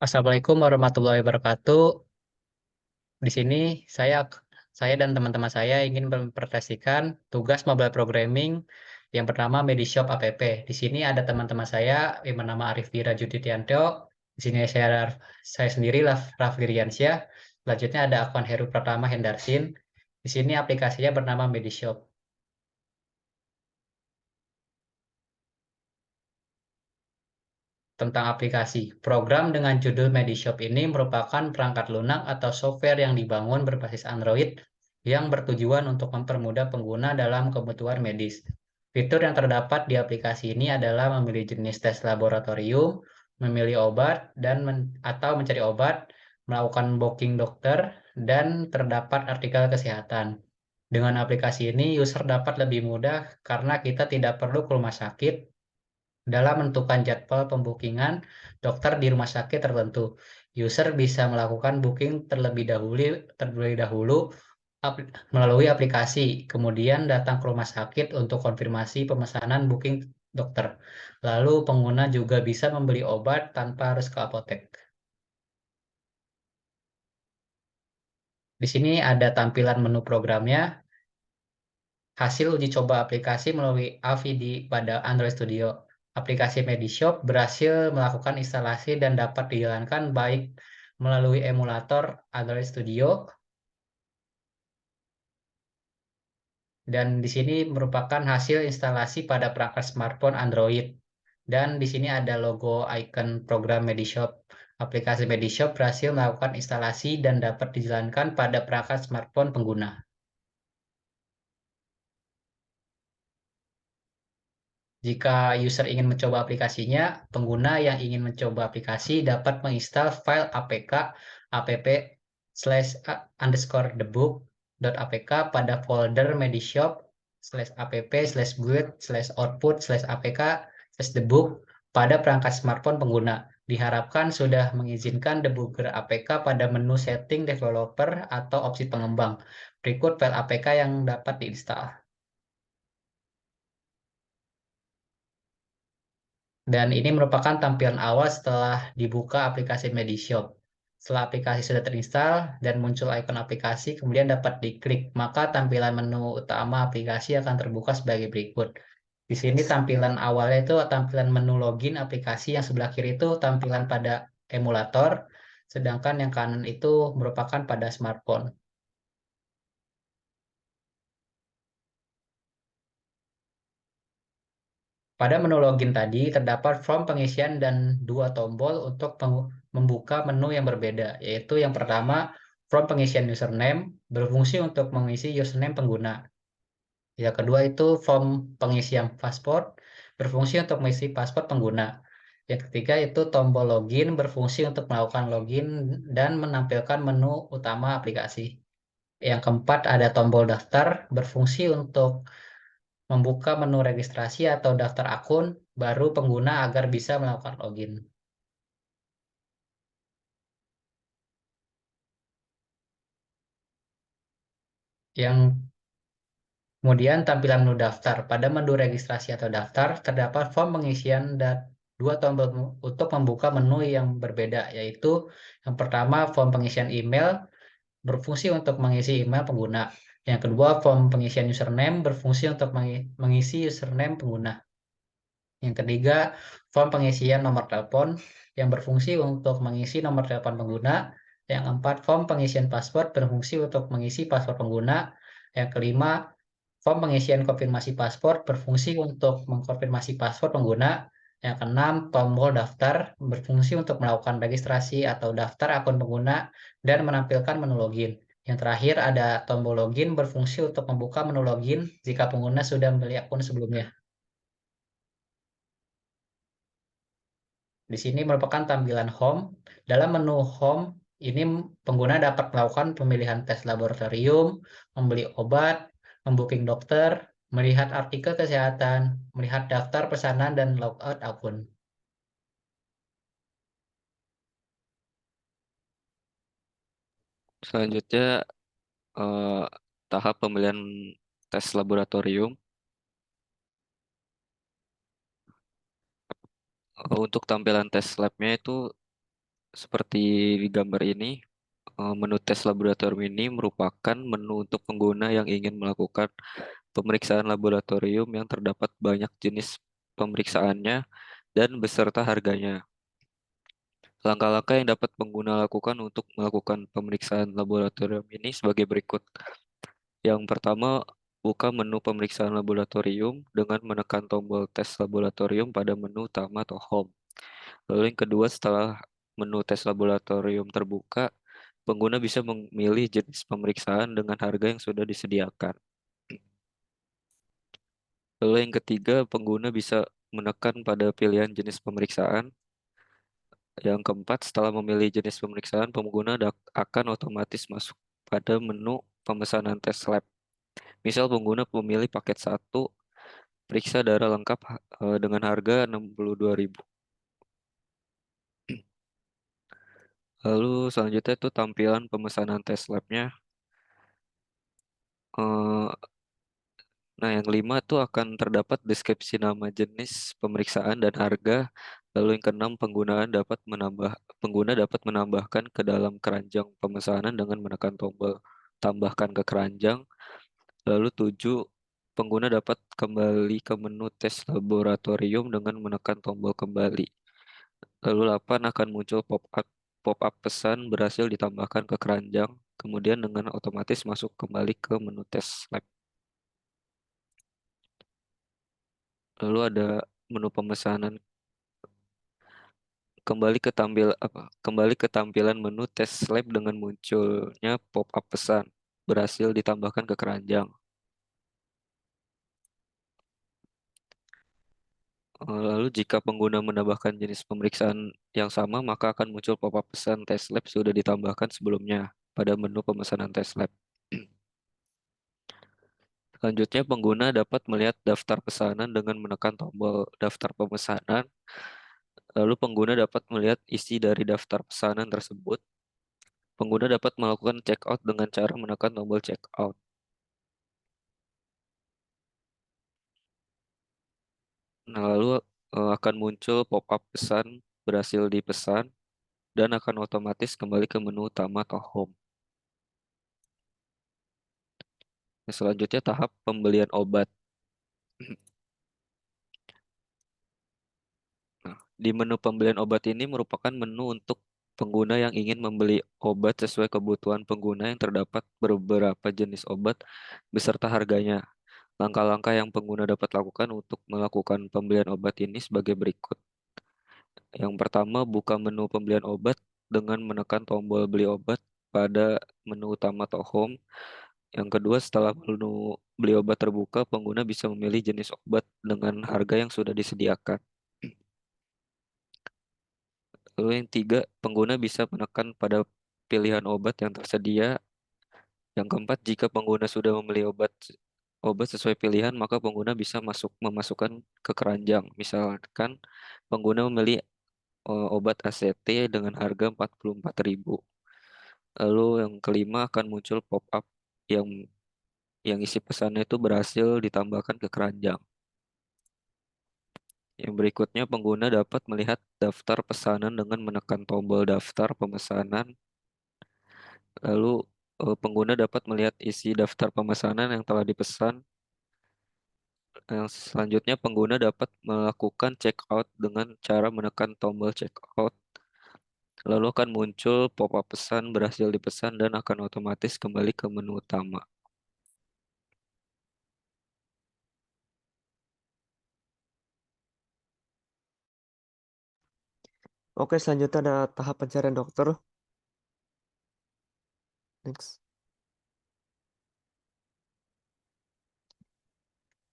Assalamualaikum warahmatullahi wabarakatuh. Di sini saya dan teman-teman saya ingin mempresentasikan tugas mobile programming yang bernama Medishop app. Di sini ada teman-teman saya yang bernama Arif Dira Juditianto. Di sini saya sendiri Rafli Riansyah. Selanjutnya ada akun Heru Pratama Hendarsin. Di sini aplikasinya bernama Medishop. Tentang aplikasi. Program dengan judul Medishop ini merupakan perangkat lunak atau software yang dibangun berbasis Android yang bertujuan untuk mempermudah pengguna dalam kebutuhan medis. Fitur yang terdapat di aplikasi ini adalah memilih jenis tes laboratorium, memilih obat, atau mencari obat, melakukan booking dokter, dan terdapat artikel kesehatan. Dengan aplikasi ini, user dapat lebih mudah karena kita tidak perlu ke rumah sakit dalam menentukan jadwal pembukingan dokter di rumah sakit tertentu. User bisa melakukan booking terlebih dahulu melalui aplikasi, kemudian datang ke rumah sakit untuk konfirmasi pemesanan booking dokter. Lalu pengguna juga bisa membeli obat tanpa harus ke apotek. Di sini ada tampilan menu programnya. Hasil uji coba aplikasi melalui AVD pada Android Studio. Aplikasi Medishop berhasil melakukan instalasi dan dapat dijalankan baik melalui emulator Android Studio, dan di sini merupakan hasil instalasi pada perangkat smartphone Android. Dan di sini ada logo icon program Medishop. Aplikasi Medishop berhasil melakukan instalasi dan dapat dijalankan pada perangkat smartphone pengguna. Jika user ingin mencoba aplikasinya, pengguna yang ingin mencoba aplikasi dapat menginstal file apk app/underscore debug.apk pada folder medishop/app/build/output/apk/debug pada perangkat smartphone pengguna. Diharapkan sudah mengizinkan debugger APK pada menu setting developer atau opsi pengembang. Berikut file APK yang dapat diinstal. Dan ini merupakan tampilan awal setelah dibuka aplikasi Medishop. Setelah aplikasi sudah terinstall dan muncul ikon aplikasi, kemudian dapat diklik, maka tampilan menu utama aplikasi akan terbuka sebagai berikut. Di sini tampilan awalnya itu tampilan menu login aplikasi, yang sebelah kiri itu tampilan pada emulator, sedangkan yang kanan itu merupakan pada smartphone. Pada menu login tadi, terdapat form pengisian dan dua tombol untuk membuka menu yang berbeda, yaitu yang pertama, form pengisian username, berfungsi untuk mengisi username pengguna. Yang kedua itu form pengisian paspor, berfungsi untuk mengisi paspor pengguna. Yang ketiga itu tombol login, berfungsi untuk melakukan login dan menampilkan menu utama aplikasi. Yang keempat ada tombol daftar, berfungsi untuk membuka menu registrasi atau daftar akun baru pengguna agar bisa melakukan login. Yang kemudian tampilan menu daftar. Pada menu registrasi atau daftar, terdapat form pengisian dan dua tombol untuk membuka menu yang berbeda, yaitu yang pertama form pengisian email, berfungsi untuk mengisi email pengguna. Yang kedua, form pengisian username, berfungsi untuk mengisi username pengguna. Yang ketiga, form pengisian nomor telepon yang berfungsi untuk mengisi nomor telepon pengguna. Yang keempat, form pengisian password berfungsi untuk mengisi password pengguna. Yang kelima, form pengisian konfirmasi paspor berfungsi untuk mengkonfirmasi paspor pengguna. Yang keenam, tombol daftar berfungsi untuk melakukan registrasi atau daftar akun pengguna dan menampilkan menu login. Yang terakhir ada tombol login berfungsi untuk membuka menu login jika pengguna sudah memiliki akun sebelumnya. Di sini merupakan tampilan home. Dalam menu home, ini pengguna dapat melakukan pemilihan tes laboratorium, membeli obat, membooking dokter, melihat artikel kesehatan, melihat daftar pesanan, dan logout akun. Selanjutnya, eh, tahap pembelian tes laboratorium. Untuk tampilan tes labnya itu Seperti di gambar ini, menu tes laboratorium ini merupakan menu untuk pengguna yang ingin melakukan pemeriksaan laboratorium yang terdapat banyak jenis pemeriksaannya dan beserta harganya. Langkah-langkah yang dapat pengguna lakukan untuk melakukan pemeriksaan laboratorium ini sebagai berikut. Yang pertama, buka menu pemeriksaan laboratorium dengan menekan tombol tes laboratorium pada menu utama atau home. Lalu yang kedua, setelah menu tes laboratorium terbuka, pengguna bisa memilih jenis pemeriksaan dengan harga yang sudah disediakan. Lalu yang ketiga, pengguna bisa menekan pada pilihan jenis pemeriksaan. Yang keempat, setelah memilih jenis pemeriksaan, pengguna akan otomatis masuk pada menu pemesanan tes lab. Misal pengguna memilih paket satu, periksa darah lengkap dengan harga 62.000. Lalu selanjutnya itu tampilan pemesanan tes labnya. Eh, Nah, yang lima itu akan terdapat deskripsi nama jenis pemeriksaan dan harga. Lalu yang keenam, pengguna dapat menambahkan ke dalam keranjang pemesanan dengan menekan tombol tambahkan ke keranjang. Lalu tujuh, pengguna dapat kembali ke menu tes laboratorium dengan menekan tombol kembali. Lalu 8 akan muncul pop-up pesan berhasil ditambahkan ke keranjang, kemudian dengan otomatis masuk kembali ke menu tes lab. Lalu ada menu pemesanan. Kembali ke tampilan menu tes lab dengan munculnya pop-up pesan berhasil ditambahkan ke keranjang. Lalu jika pengguna menambahkan jenis pemeriksaan yang sama, maka akan muncul pop-up pesan tes lab sudah ditambahkan sebelumnya pada menu pemesanan tes lab. Selanjutnya, pengguna dapat melihat daftar pesanan dengan menekan tombol daftar pemesanan. Lalu pengguna dapat melihat isi dari daftar pesanan tersebut. Pengguna dapat melakukan check out dengan cara menekan tombol check out. Nah, lalu akan muncul pop-up pesan berhasil dipesan dan akan otomatis kembali ke menu utama atau home. Nah, selanjutnya tahap pembelian obat. Nah, di menu pembelian obat ini merupakan menu untuk pengguna yang ingin membeli obat sesuai kebutuhan pengguna yang terdapat beberapa jenis obat beserta harganya. Langkah-langkah yang pengguna dapat lakukan untuk melakukan pembelian obat ini sebagai berikut. Yang pertama, buka menu pembelian obat dengan menekan tombol beli obat pada menu utama atau home. Yang kedua, setelah menu beli obat terbuka, pengguna bisa memilih jenis obat dengan harga yang sudah disediakan. Lalu yang tiga, pengguna bisa menekan pada pilihan obat yang tersedia. Yang keempat, jika pengguna sudah membeli obat sesuai pilihan, maka pengguna bisa memasukkan ke keranjang. Misalkan pengguna membeli obat ACT dengan harga 44.000. Lalu yang kelima akan muncul pop-up yang isi pesannya itu berhasil ditambahkan ke keranjang. Yang berikutnya, pengguna dapat melihat daftar pesanan dengan menekan tombol daftar pemesanan. Lalu pengguna dapat melihat isi daftar pemesanan yang telah dipesan. Yang selanjutnya, pengguna dapat melakukan check out dengan cara menekan tombol check out. Lalu akan muncul pop-up pesan berhasil dipesan dan akan otomatis kembali ke menu utama. Oke, selanjutnya ada tahap pencarian dokter. Next.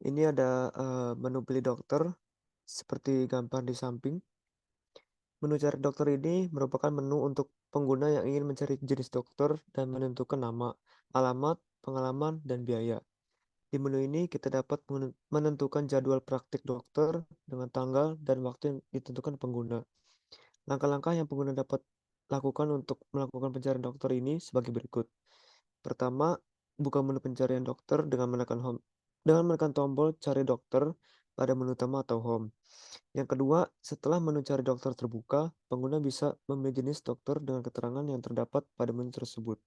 Ini ada menu beli dokter seperti gambar di samping. Menu cari dokter ini merupakan menu untuk pengguna yang ingin mencari jenis dokter dan menentukan nama, alamat, pengalaman, dan biaya. Di menu ini kita dapat menentukan jadwal praktik dokter dengan tanggal dan waktu yang ditentukan pengguna. Langkah-langkah yang pengguna dapat lakukan untuk melakukan pencarian dokter ini sebagai berikut. Pertama, buka menu pencarian dokter dengan menekan tombol cari dokter pada menu utama atau home. Yang kedua, setelah menu cari dokter terbuka, pengguna bisa memilih jenis dokter dengan keterangan yang terdapat pada menu tersebut.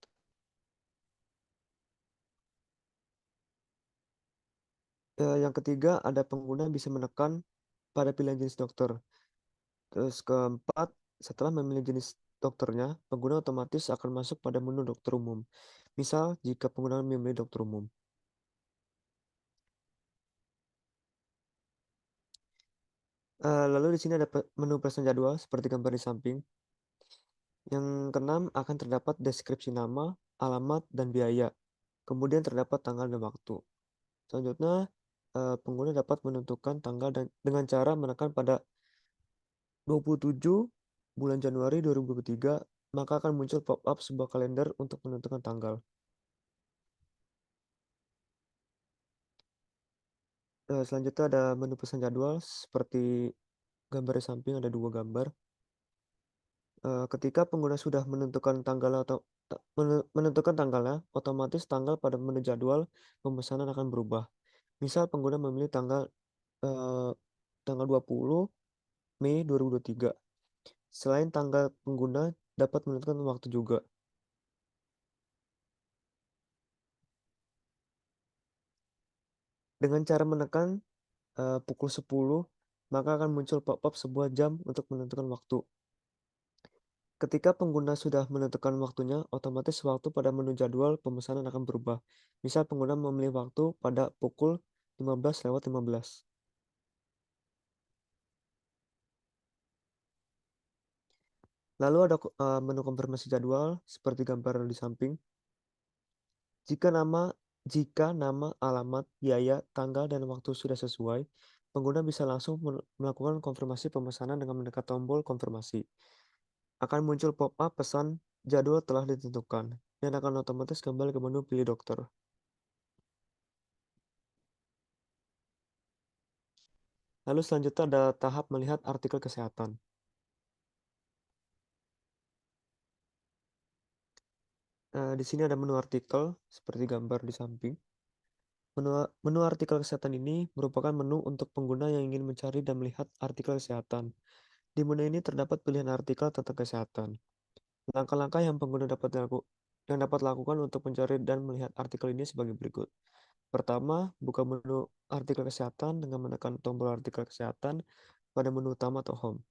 Yang ketiga, ada pengguna bisa menekan pada pilihan jenis dokter. Terus keempat, setelah memilih jenis dokternya, pengguna otomatis akan masuk pada menu dokter umum. Misal, jika pengguna memilih dokter umum. Lalu di sini ada menu pesan jadwal seperti gambar di samping. Yang keenam akan terdapat deskripsi nama, alamat, dan biaya. Kemudian terdapat tanggal dan waktu. Selanjutnya, pengguna dapat menentukan tanggal dengan cara menekan pada 27 bulan Januari 2023, maka akan muncul pop-up sebuah kalender untuk menentukan tanggal. Selanjutnya ada menu pesan jadwal seperti gambar di samping ada dua gambar. Ketika pengguna sudah menentukan tanggal atau menentukan tanggalnya, otomatis tanggal pada menu jadwal pemesanan akan berubah. Misal pengguna memilih eh, tanggal 20 Mei 2023. Selain tanggal, pengguna dapat menentukan waktu juga. Dengan cara menekan pukul 10, maka akan muncul pop-up sebuah jam untuk menentukan waktu. Ketika pengguna sudah menentukan waktunya, otomatis waktu pada menu jadwal pemesanan akan berubah. Misal pengguna memilih waktu pada pukul 15:15. Lalu ada menu konfirmasi jadwal seperti gambar di samping. Jika nama, alamat, biaya, tanggal, dan waktu sudah sesuai, pengguna bisa langsung melakukan konfirmasi pemesanan dengan menekan tombol konfirmasi. Akan muncul pop-up pesan jadwal telah ditentukan dan akan otomatis kembali ke menu pilih dokter. Lalu selanjutnya ada tahap melihat artikel kesehatan. Di sini ada menu artikel seperti gambar di samping. Menu artikel kesehatan ini merupakan menu untuk pengguna yang ingin mencari dan melihat artikel kesehatan. Di menu ini terdapat pilihan artikel tentang kesehatan. Langkah-langkah yang pengguna dapat lakukan untuk mencari dan melihat artikel ini sebagai berikut. Pertama, buka menu artikel kesehatan dengan menekan tombol artikel kesehatan pada menu utama atau home.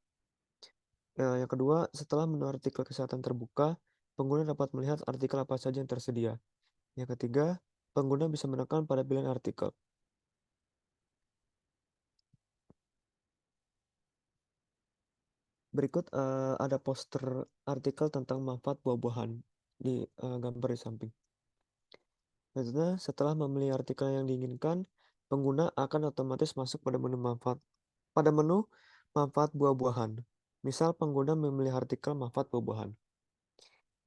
Yang kedua, setelah menu artikel kesehatan terbuka, pengguna dapat melihat artikel apa saja yang tersedia. Yang ketiga, pengguna bisa menekan pada pilihan artikel. Berikut ada poster artikel tentang manfaat buah-buahan di gambar di samping. Selanjutnya, setelah memilih artikel yang diinginkan, pengguna akan otomatis masuk pada menu manfaat buah-buahan. Misal pengguna memilih artikel manfaat buah-buahan.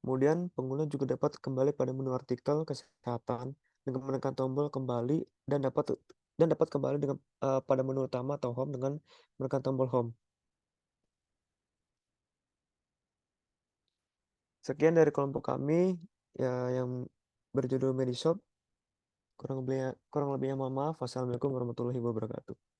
Kemudian pengguna juga dapat kembali pada menu artikel kesehatan dengan menekan tombol kembali dan dapat kembali dengan pada menu utama atau home dengan menekan tombol home. Sekian dari kelompok kami ya yang berjudul Medishop. Kurang lebihnya mohon maaf. Wassalamualaikum warahmatullahi wabarakatuh.